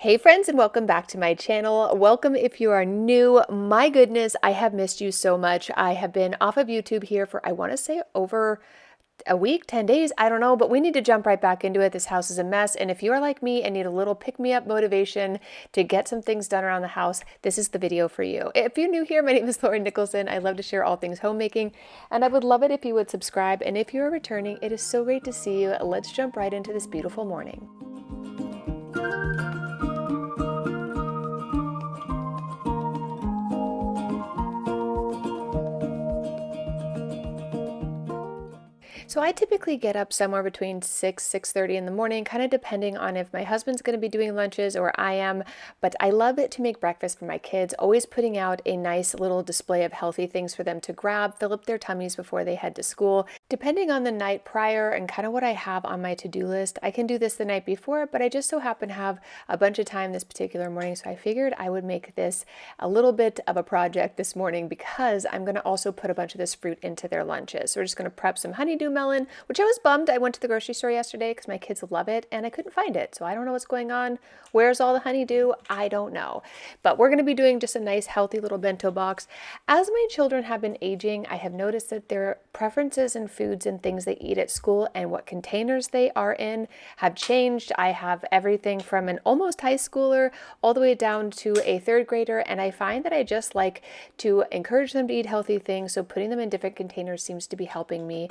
Hey friends, and welcome back to my channel. Welcome if you are new. My goodness, I have missed you so much. I have been off of YouTube here for, I want to say, over a week, 10 days, I don't know, but we need to jump right back into it. This house is a mess, and if you are like me and need a little pick-me-up motivation to get some things done around the house, this is the video for you. If you're new here, my name is Nicholsen. I love to share all things homemaking, and I would love it if you would subscribe, and if you're returning, it is so great to see you. Let's jump right into this beautiful morning. So I typically get up somewhere between 6:30 in the morning, kind of depending on if my husband's going to be doing lunches or I am, but I love it to make breakfast for my kids, always putting out a nice little display of healthy things for them to grab, fill up their tummies before they head to school. Depending on the night prior and kind of what I have on my to-do list, I can do this the night before, but I just so happen to have a bunch of time this particular morning, so I figured I would make this a little bit of a project this morning because I'm going to also put a bunch of this fruit into their lunches. So we're just going to prep some honeydew melon, which I was bummed. I went to the grocery store yesterday because my kids love it and I couldn't find it. So I don't know what's going on. Where's all the honeydew? I don't know. But we're going to be doing just a nice healthy little bento box. As my children have been aging, I have noticed that their preferences in foods and things they eat at school and what containers they are in have changed. I have everything from an almost high schooler all the way down to a third grader, and I find that I just like to encourage them to eat healthy things. So putting them in different containers seems to be helping me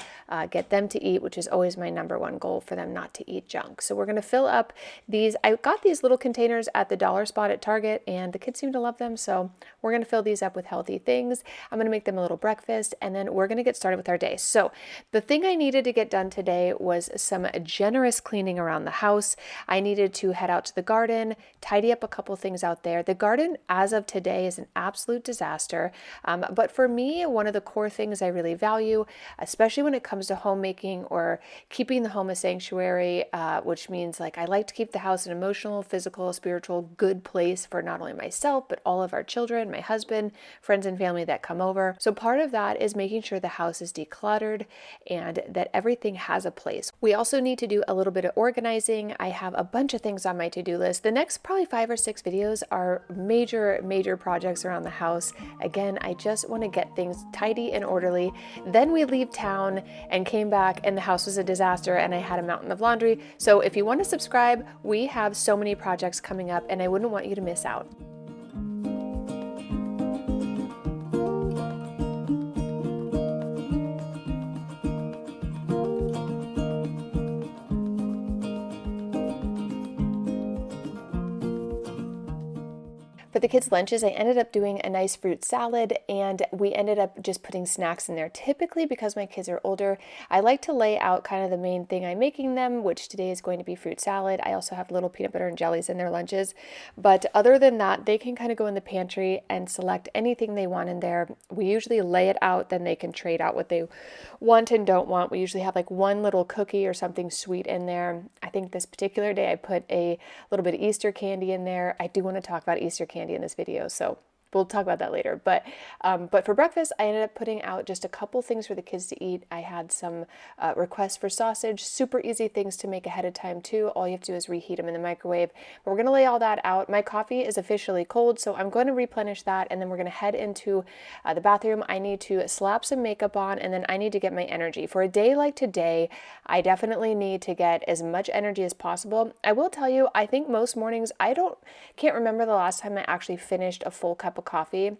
get them to eat, which is always my number one goal, for them not to eat junk. So we're going to fill up these. I got these little containers at the dollar spot at Target and the kids seem to love them. So we're going to fill these up with healthy things. I'm going to make them a little breakfast and then we're going to get started with our day. So the thing I needed to get done today was some generous cleaning around the house. I needed to head out to the garden, tidy up a couple things out there. The garden as of today is an absolute disaster. But for me, one of the core things I really value, especially when it comes to homemaking or keeping the home a sanctuary, which means like I like to keep the house an emotional, physical, spiritual, good place for not only myself, but all of our children, my husband, friends and family that come over. So part of that is making sure the house is decluttered and that everything has a place. We also need to do a little bit of organizing. I have a bunch of things on my to-do list. The next probably 5 or 6 videos are major projects around the house. Again, I just want to get things tidy and orderly. Then we leave town and came back and the house was a disaster and I had a mountain of laundry. So if you want to subscribe, we have so many projects coming up and I wouldn't want you to miss out. For the kids' lunches, I ended up doing a nice fruit salad and we ended up just putting snacks in there. Typically, because my kids are older, I like to lay out kind of the main thing I'm making them, which today is going to be fruit salad. I also have little peanut butter and jellies in their lunches. But other than that, they can kind of go in the pantry and select anything they want in there. We usually lay it out, then they can trade out what they want and don't want. We usually have like one little cookie or something sweet in there. I think this particular day I put a little bit of Easter candy in there. I do want to talk about Easter candy in this video, so we'll talk about that later. But for breakfast, I ended up putting out just a couple things for the kids to eat. I had some requests for sausage, super easy things to make ahead of time too. All you have to do is reheat them in the microwave. But we're going to lay all that out. My coffee is officially cold, so I'm going to replenish that, and then we're going to head into the bathroom. I need to slap some makeup on, and then I need to get my energy. For a day like today, I definitely need to get as much energy as possible. I will tell you, I think most mornings, can't remember the last time I actually finished a full cup of coffee.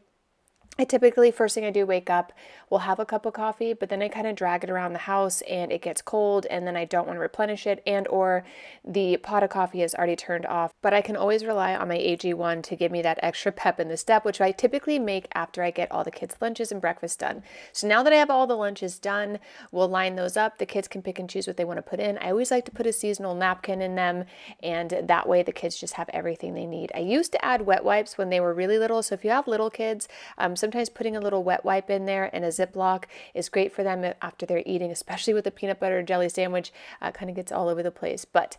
I typically, first thing I do, wake up, we'll have a cup of coffee, but then I kind of drag it around the house and it gets cold and then I don't want to replenish it, and or the pot of coffee is already turned off. But I can always rely on my AG1 to give me that extra pep in the step, which I typically make after I get all the kids' lunches and breakfast done. So now that I have all the lunches done, we'll line those up. The kids can pick and choose what they want to put in. I always like to put a seasonal napkin in them, and that way the kids just have everything they need. I used to add wet wipes when they were really little, so if you have little kids, sometimes putting a little wet wipe in there and a Ziploc is great for them after they're eating, especially with the peanut butter and jelly sandwich. Kind of gets all over the place, but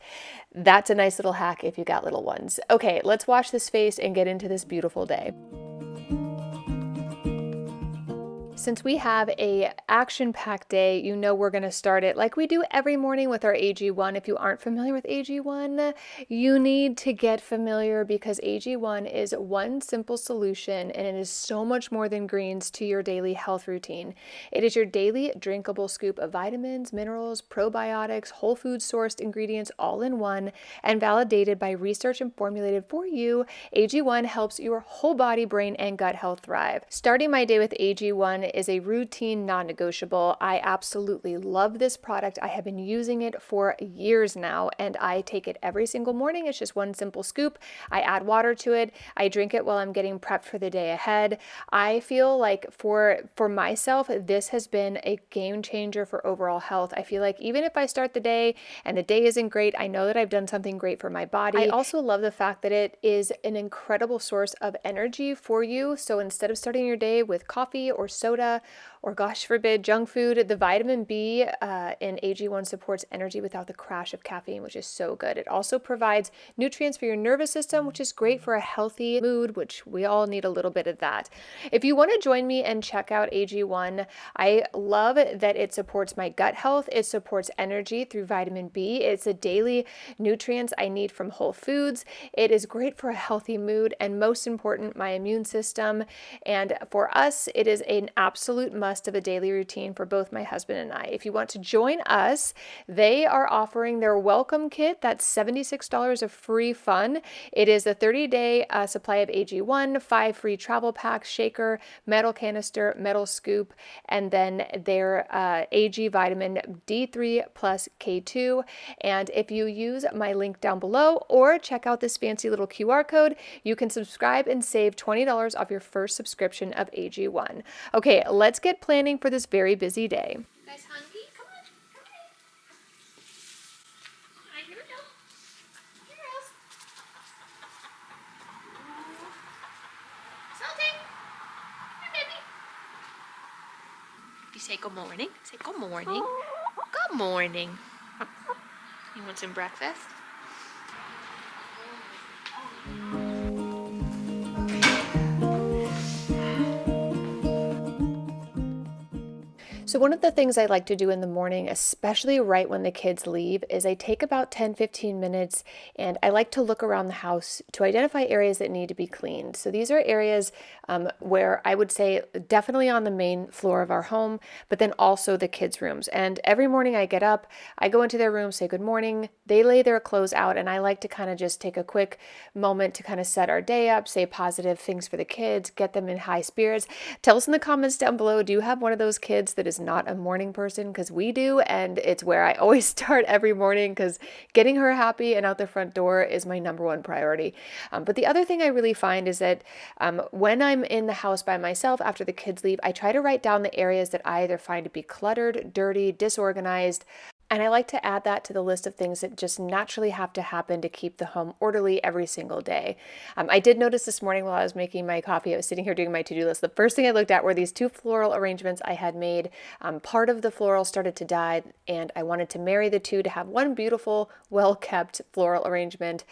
that's a nice little hack if you got little ones. Okay, let's wash this face and get into this beautiful day. Since we have a action-packed day, you know we're going to start it like we do every morning with our AG1. If you aren't familiar with AG1, you need to get familiar because AG1 is one simple solution and it is so much more than greens to your daily health routine. It is your daily drinkable scoop of vitamins, minerals, probiotics, whole food sourced ingredients all in one and validated by research and formulated for you. AG1 helps your whole body, brain, and gut health thrive. Starting my day with AG1 is a routine non-negotiable. I absolutely love this product. I have been using it for years now and I take it every single morning. It's just one simple scoop. I add water to it. I drink it while I'm getting prepped for the day ahead. I feel like for myself, this has been a game changer for overall health. I feel like even if I start the day and the day isn't great, I know that I've done something great for my body. I also love the fact that it is an incredible source of energy for you. So instead of starting your day with coffee or soda or gosh forbid junk food, the vitamin B in AG1 supports energy without the crash of caffeine, which is so good. It also provides nutrients for your nervous system, which is great for a healthy mood, which we all need a little bit of that. If you want to join me and check out AG1, I love that it supports my gut health. It supports energy through vitamin B. It's a daily nutrients I need from whole foods. It is great for a healthy mood and most important, my immune system. And for us, it is an absolute must of a daily routine for both my husband and I. If you want to join us, they are offering their welcome kit. That's $76 of free fun. It is a 30-day supply of AG1, 5 free travel packs, shaker, metal canister, metal scoop, and then their AG vitamin D3 plus K2. And if you use my link down below or check out this fancy little QR code, you can subscribe and save $20 off your first subscription of AG1. Okay, let's get planning for this very busy day. You guys hungry? Come on, come on. All right, here we go. Here goes. Salty. Hi, baby. You say good morning. Say good morning. Good morning. You want some breakfast? So one of the things I like to do in the morning, especially right when the kids leave, is I take about 10-15 minutes and I like to look around the house to identify areas that need to be cleaned. So these are areas where I would say definitely on the main floor of our home, but then also the kids' rooms. And every morning I get up, I go into their room, say good morning, they lay their clothes out, and I like to kind of just take a quick moment to kind of set our day up, say positive things for the kids, get them in high spirits. Tell us in the comments down below, do you have one of those kids that is not a morning person? Because we do, and it's where I always start every morning because getting her happy and out the front door is my number one priority. But the other thing I really find is that when I'm in the house by myself after the kids leave, I try to write down the areas that I either find to be cluttered, dirty, disorganized, and I like to add that to the list of things that just naturally have to happen to keep the home orderly every single day. I did notice this morning while I was making my coffee, I was sitting here doing my to-do list. The first thing I looked at were these 2 floral arrangements I had made. Part of the floral started to die, and I wanted to marry the two to have one beautiful, well-kept floral arrangement.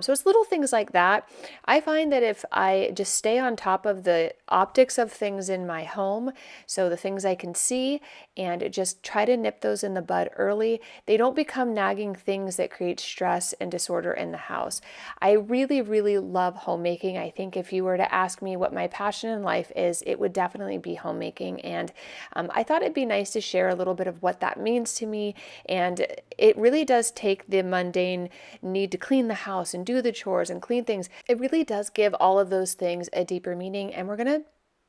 So it's little things like that. I find that if I just stay on top of the optics of things in my home, so the things I can see, and just try to nip those in the bud early, they don't become nagging things that create stress and disorder in the house. I really, really love homemaking. I think if you were to ask me what my passion in life is, it would definitely be homemaking. And I thought it'd be nice to share a little bit of what that means to me. And it really does take the mundane need to clean the house and do the chores and clean things. It really does give all of those things a deeper meaning. And we're going to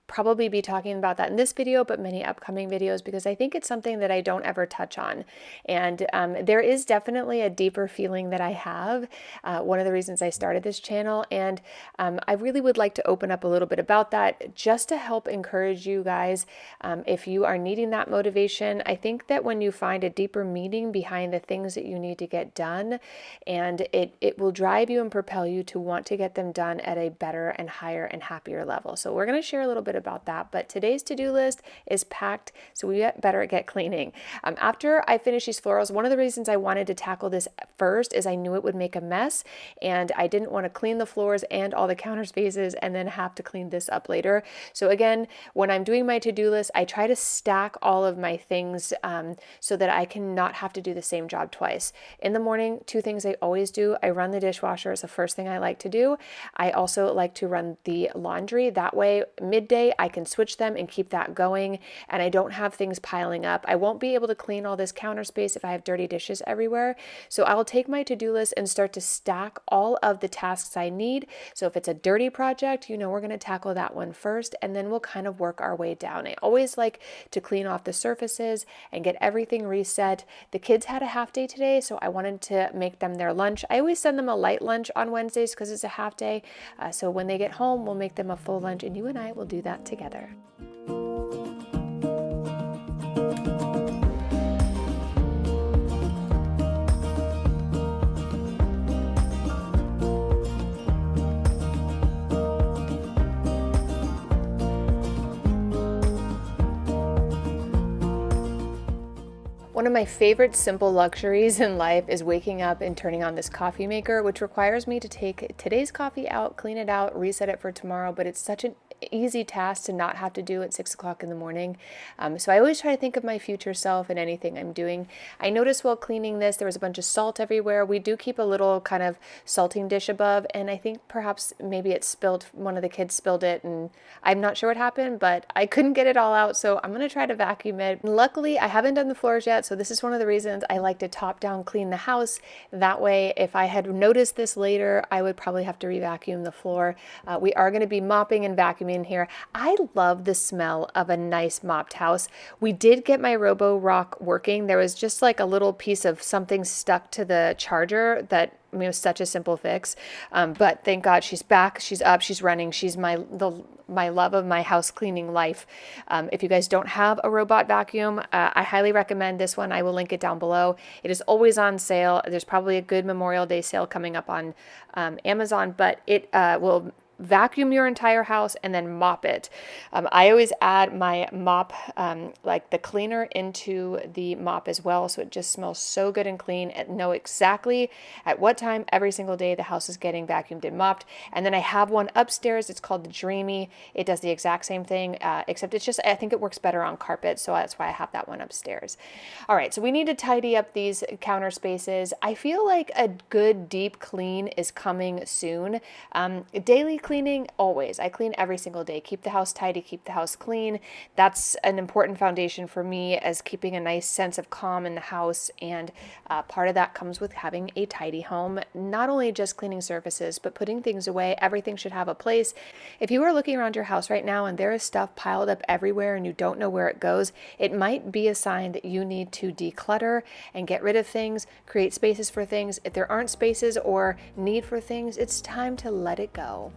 probably be talking about that in this video, but many upcoming videos, because I think it's something that I don't ever touch on. And there is definitely a deeper feeling that I have. One of the reasons I started this channel, and I really would like to open up a little bit about that just to help encourage you guys. If you are needing that motivation, I think that when you find a deeper meaning behind the things that you need to get done, and it will drive you and propel you to want to get them done at a better and higher and happier level. So we're going to share a little bit good about that. But today's to-do list is packed, so we better get cleaning. After I finish these florals, one of the reasons I wanted to tackle this first is I knew it would make a mess, and I didn't want to clean the floors and all the counter spaces and then have to clean this up later. So again, when I'm doing my to-do list, I try to stack all of my things so that I can not have to do the same job twice. In the morning, two things I always do: I run the dishwasher. It's the first thing I like to do. I also like to run the laundry. That way, midday, I can switch them and keep that going, and I don't have things piling up. I won't be able to clean all this counter space if I have dirty dishes everywhere. So I'll take my to-do list and start to stack all of the tasks I need. So if it's a dirty project, we're going to tackle that one first, and then we'll kind of work our way down. I always like to clean off the surfaces and get everything reset. The kids had a half day today, so I wanted to make them their lunch. I always send them a light lunch on Wednesdays because it's a half day. So when they get home, we'll make them a full lunch, and you and I will do that together. One of my favorite simple luxuries in life is waking up and turning on this coffee maker, which requires me to take today's coffee out, clean it out, reset it for tomorrow, but it's such an easy task to not have to do at 6 o'clock in the morning. So I always try to think of my future self in anything I'm doing. I noticed while cleaning this, there was a bunch of salt everywhere. We do keep a little kind of salting dish above, and I think perhaps maybe it spilled, one of the kids spilled it, and I'm not sure what happened, but I couldn't get it all out, so I'm going to try to vacuum it. And luckily, I haven't done the floors yet, so this is one of the reasons I like to top down clean the house. That way, if I had noticed this later, I would probably have to re-vacuum the floor. We are going to be mopping and vacuuming here. I love the smell of a nice mopped house. We did get my Robo-Rock working. There was just like a little piece of something stuck to the charger that, it was such a simple fix. But thank God she's back, she's up, she's running. She's my love of my house cleaning life. If you guys don't have a robot vacuum, I highly recommend this one. I will link it down below. It is always on sale. There's probably a good Memorial Day sale coming up on Amazon, but it will vacuum your entire house and then mop it. I always add my mop, like the cleaner, into the mop as well, so it just smells so good and clean, and know exactly at what time every single day the house is getting vacuumed and mopped. And then I have one upstairs. It's called the Dreamy. It does the exact same thing, except it's just, I think it works better on carpet, so that's why I have that one upstairs. All right, so we need to tidy up these counter spaces. I feel like a good deep clean is coming soon. Daily cleaning, always. I clean every single day. Keep the house tidy, keep the house clean. That's an important foundation for me, as keeping a nice sense of calm in the house. And part of that comes with having a tidy home. Not only just cleaning surfaces, but putting things away. Everything should have a place. If you are looking around your house right now and there is stuff piled up everywhere and you don't know where it goes, it might be a sign that you need to declutter and get rid of things, create spaces for things. If there aren't spaces or need for things, it's time to let it go.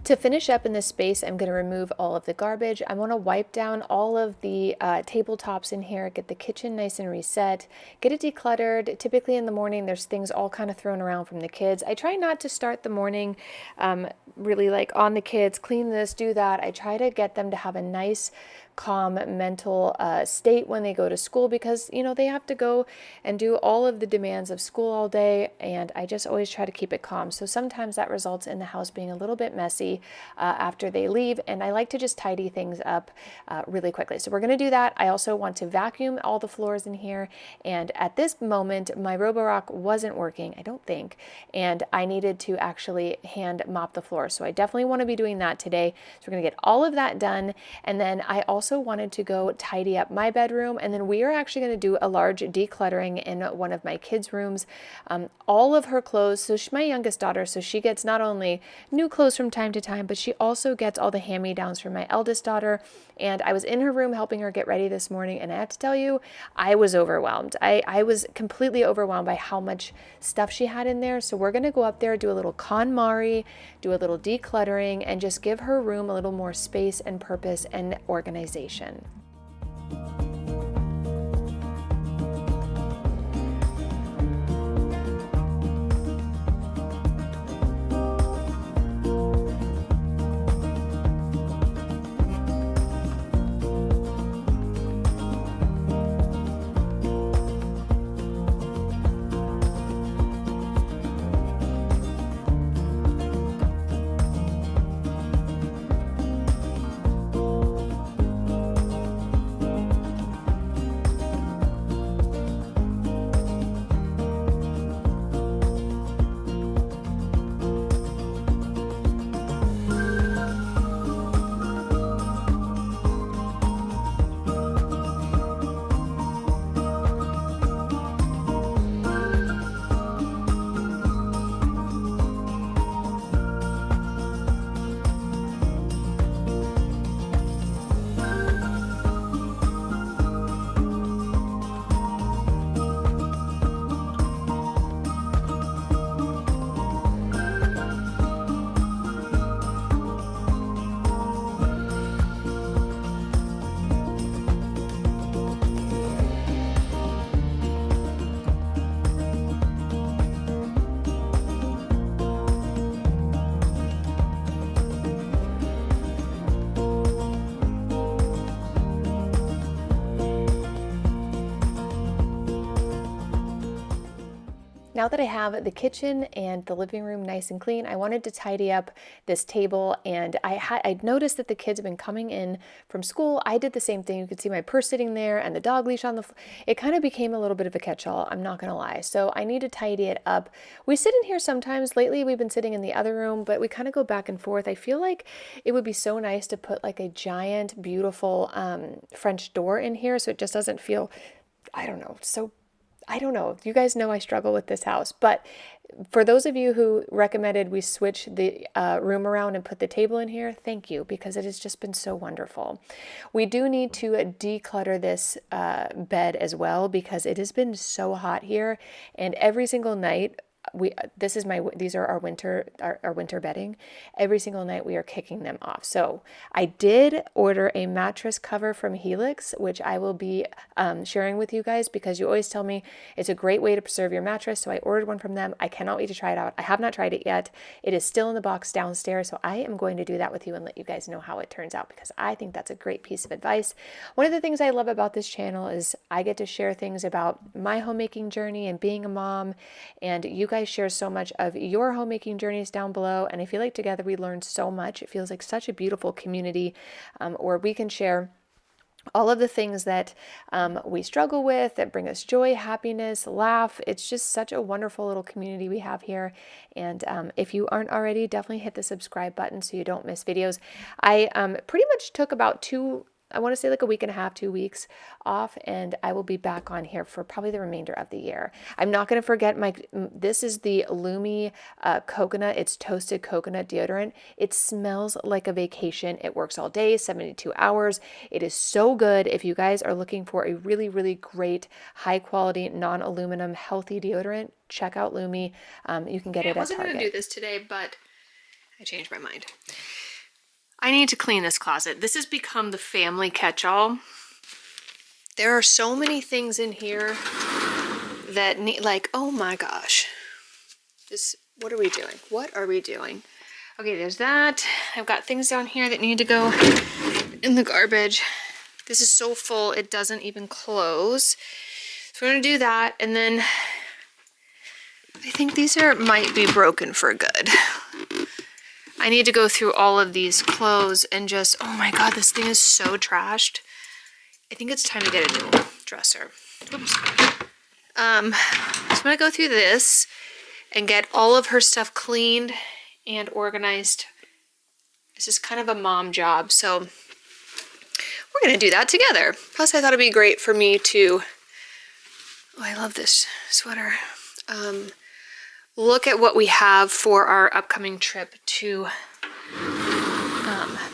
To finish up in this space, I'm going to remove all of the garbage. I want to wipe down all of the tabletops in here, get the kitchen nice and reset, get it decluttered. Typically in the morning, there's things all kind of thrown around from the kids. I try not to start the morning really like on the kids, clean this, do that. I try to get them to have a nice, calm mental state when they go to school, because they have to go and do all of the demands of school all day, and I just always try to keep it calm. So sometimes that results in the house being a little bit messy after they leave, and I like to just tidy things up really quickly. So we're going to do that. I also want to vacuum all the floors in here, and at this moment my Roborock wasn't working, I don't think, and I needed to actually hand mop the floor. floor. So I definitely want to be doing that today. So we're going to get all of that done. And then I also wanted to go tidy up my bedroom. And then we are actually going to do a large decluttering in one of my kids' rooms. All of her clothes. So she's my youngest daughter. So she gets not only new clothes from time to time, but she also gets all the hand-me-downs from my eldest daughter. And I was in her room helping her get ready this morning. And I have to tell you, I was overwhelmed. I was completely overwhelmed by how much stuff she had in there. So we're going to go up there, do a little Konmari, do a little decluttering, and just give her room a little more space and purpose and organization. Now that I have the kitchen and the living room nice and clean, I wanted to tidy up this table, and I'd noticed that the kids have been coming in from school. I did the same thing. You could see my purse sitting there and the dog leash on the floor. It kind of became a little bit of a catch-all, I'm not gonna lie. So I need to tidy it up. We sit in here sometimes. Lately we've been sitting in the other room, but we kind of go back and forth. I feel like it would be so nice to put like a giant, beautiful French door in here so it just doesn't feel, I don't know. You guys know I struggle with this house, but for those of you who recommended we switch the room around and put the table in here, thank you, because it has just been so wonderful. We do need to declutter this bed as well because it has been so hot here, and every single night these are our winter bedding. Every single night we are kicking them off. So I did order a mattress cover from Helix, which I will be sharing with you guys because you always tell me it's a great way to preserve your mattress. So I ordered one from them. I cannot wait to try it out. I have not tried it yet. It is still in the box downstairs. So I am going to do that with you and let you guys know how it turns out because I think that's a great piece of advice. One of the things I love about this channel is I get to share things about my homemaking journey and being a mom, and you guys share so much of your homemaking journeys down below, and I feel like together we learned so much. It feels like such a beautiful community where we can share all of the things that we struggle with, that bring us joy, happiness, laugh. It's just such a wonderful little community we have here. And if you aren't already, definitely hit the subscribe button so you don't miss videos. I pretty much took about I want to say like a week and a half, 2 weeks off, and I will be back on here for probably the remainder of the year. I'm not going to forget this is the Lumi coconut. It's toasted coconut deodorant. It smells like a vacation. It works all day, 72 hours. It is so good. If you guys are looking for a really, really great, high quality, non-aluminum, healthy deodorant, check out Lumi. You can get it at Target. I wasn't going to do this today, but I changed my mind. I need to clean this closet. This has become the family catch-all. There are so many things in here that need, like, oh my gosh. What are we doing? What are we doing? Okay, there's that. I've got things down here that need to go in the garbage. This is so full, it doesn't even close. So we're gonna do that, and then I think these might be broken for good. I need to go through all of these clothes and just, oh my God, this thing is so trashed. I think it's time to get a new dresser. Oops. So I'm gonna go through this and get all of her stuff cleaned and organized This is kind of a mom job, so we're gonna do that together. Plus I thought it'd be great for me to, oh, I love this sweater. Look at what we have for our upcoming trip to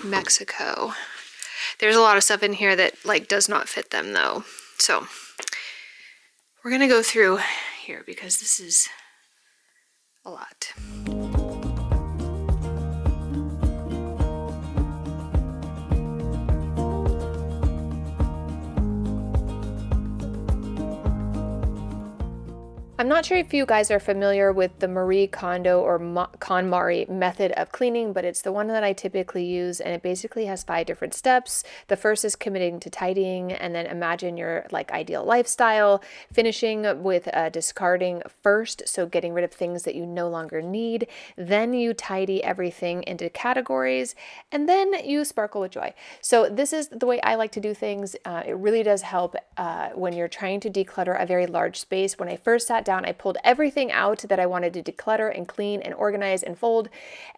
Mexico. There's a lot of stuff in here that like does not fit them though. So we're gonna go through here because this is a lot. I'm not sure if you guys are familiar with the Marie Kondo or KonMari method of cleaning, but it's the one that I typically use, and it basically has 5 different steps. The first is committing to tidying, and then imagine your like ideal lifestyle, finishing with discarding first, so getting rid of things that you no longer need. Then you tidy everything into categories, and then you sparkle with joy. So this is the way I like to do things. It really does help when you're trying to declutter a very large space. When I first sat down, I pulled everything out that I wanted to declutter and clean and organize and fold,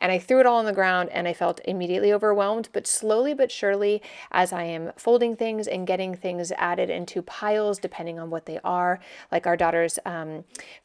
and I threw it all on the ground, and I felt immediately overwhelmed. But slowly but surely, as I am folding things and getting things added into piles depending on what they are, like our daughter's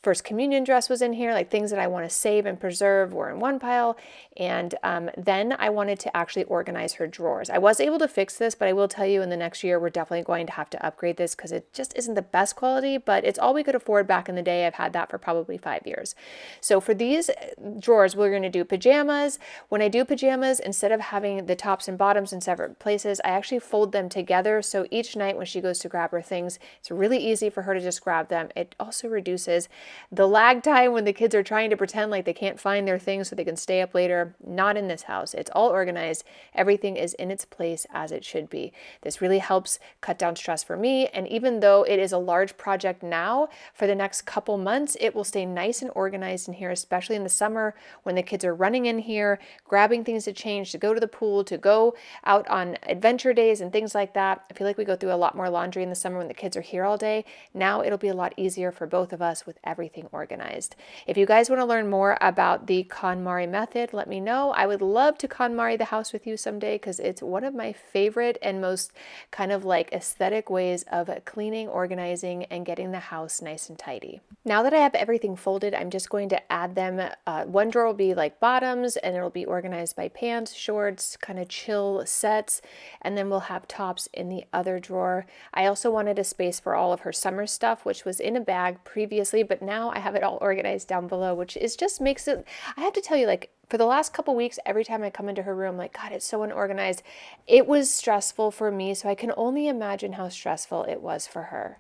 first communion dress was in here, like things that I want to save and preserve were in one pile, and then I wanted to actually organize her drawers. I was able to fix this, but I will tell you in the next year we're definitely going to have to upgrade this because it just isn't the best quality, but it's all we could afford back in the day. I've had that for probably 5 years. So for these drawers, we're going to do pajamas. When I do pajamas, instead of having the tops and bottoms in separate places, I actually fold them together. So each night when she goes to grab her things, it's really easy for her to just grab them. It also reduces the lag time when the kids are trying to pretend like they can't find their things so they can stay up later. Not in this house. It's all organized. Everything is in its place as it should be. This really helps cut down stress for me. And even though it is a large project now, for the next couple months, it will stay nice and organized in here, especially in the summer when the kids are running in here, grabbing things to change, to go to the pool, to go out on adventure days and things like that. I feel like we go through a lot more laundry in the summer when the kids are here all day. Now it'll be a lot easier for both of us with everything organized. If you guys want to learn more about the KonMari method, let me know. I would love to KonMari the house with you someday because it's one of my favorite and most kind of like aesthetic ways of cleaning, organizing, and getting the house nice and tidy. Now that I have everything folded, I'm just going to add them. One drawer will be like bottoms, and it'll be organized by pants, shorts, kind of chill sets, and then we'll have tops in the other drawer. I also wanted a space for all of her summer stuff, which was in a bag previously, but now I have it all organized down below, which is just makes it, I have to tell you, like, for the last couple weeks, every time I come into her room, like, God, it's so unorganized. It was stressful for me, so I can only imagine how stressful it was for her.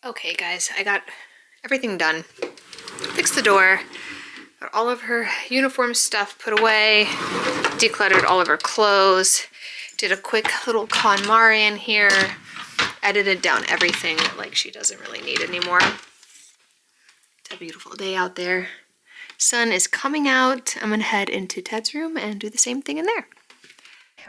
Okay, guys, I got everything done. Fixed the door, got all of her uniform stuff put away, decluttered all of her clothes, did a quick little KonMari in here, edited down everything that like she doesn't really need anymore. It's a beautiful day out there. Sun is coming out. I'm gonna head into Ted's room and do the same thing in there.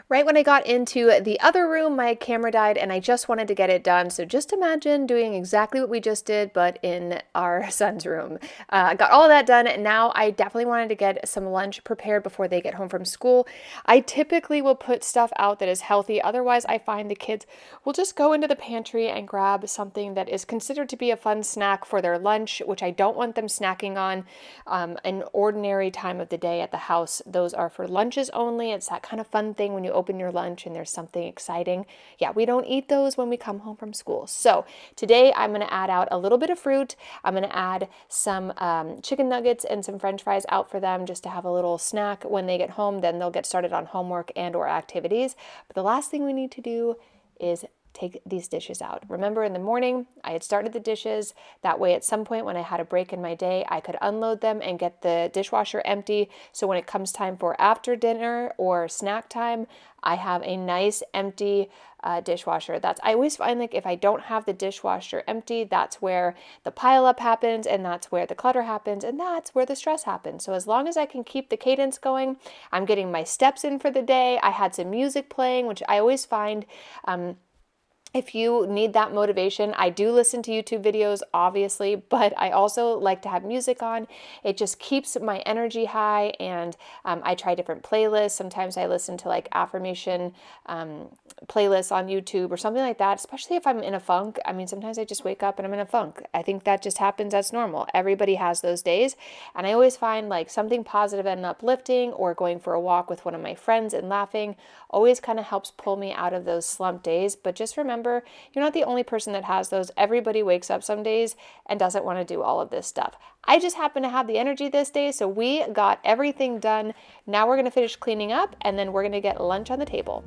Right when I got into the other room, my camera died and I just wanted to get it done. So just imagine doing exactly what we just did, but in our son's room. I got all of that done, and now I definitely wanted to get some lunch prepared before they get home from school. I typically will put stuff out that is healthy. Otherwise, I find the kids will just go into the pantry and grab something that is considered to be a fun snack for their lunch, which I don't want them snacking on an ordinary time of the day at the house. Those are for lunches only. It's that kind of fun thing when you open your lunch and there's something exciting. Yeah, we don't eat those when we come home from school. So today I'm going to add out a little bit of fruit. I'm going to add some chicken nuggets and some french fries out for them just to have a little snack when they get home. Then they'll get started on homework and or activities. But the last thing we need to do is take these dishes out. Remember, in the morning, I had started the dishes. That way, at some point when I had a break in my day, I could unload them and get the dishwasher empty. So when it comes time for after dinner or snack time, I have a nice empty dishwasher. I always find like if I don't have the dishwasher empty, that's where the pile up happens, and that's where the clutter happens, and that's where the stress happens. So as long as I can keep the cadence going, I'm getting my steps in for the day. I had some music playing, which I always find If you need that motivation, I do listen to YouTube videos, obviously, but I also like to have music on. It just keeps my energy high, and I try different playlists. Sometimes I listen to like affirmation playlists on YouTube or something like that, especially if I'm in a funk. I mean, sometimes I just wake up and I'm in a funk. I think that just happens. That's normal. Everybody has those days. And I always find like something positive and uplifting, or going for a walk with one of my friends and laughing always kind of helps pull me out of those slump days. But just remember, you're not the only person that has those. Everybody wakes up some days and doesn't want to do all of this stuff. I just happen to have the energy this day, so we got everything done. Now we're going to finish cleaning up, and then we're going to get lunch on the table.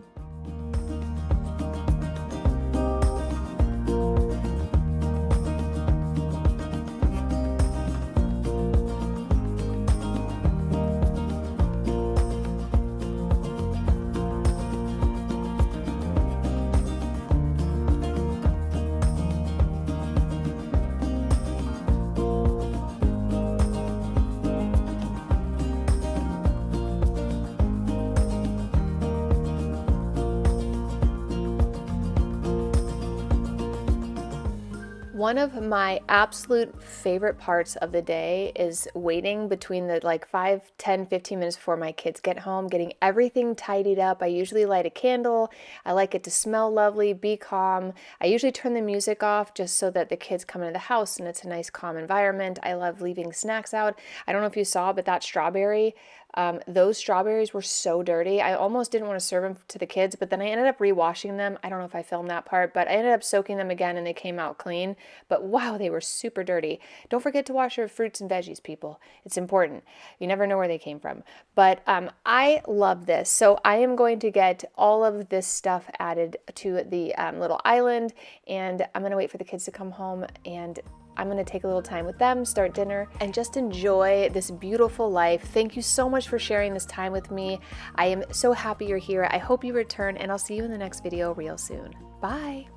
One of my absolute favorite parts of the day is waiting between the like 5, 10, 15 minutes before my kids get home, getting everything tidied up. I usually light a candle. I like it to smell lovely, be calm. I usually turn the music off just so that the kids come into the house and it's a nice calm environment. I love leaving snacks out. I don't know if you saw, but that strawberry, those strawberries were so dirty. I almost didn't want to serve them to the kids, but then I ended up rewashing them. I don't know if I filmed that part, but I ended up soaking them again and they came out clean. But wow, they were super dirty. Don't forget to wash your fruits and veggies, people. It's important. You never know where they came from. But I love this. So I am going to get all of this stuff added to the little island, and I'm going to wait for the kids to come home, and I'm going to take a little time with them, start dinner, and just enjoy this beautiful life. Thank you so much for sharing this time with me. I am so happy you're here. I hope you return, and I'll see you in the next video real soon. Bye.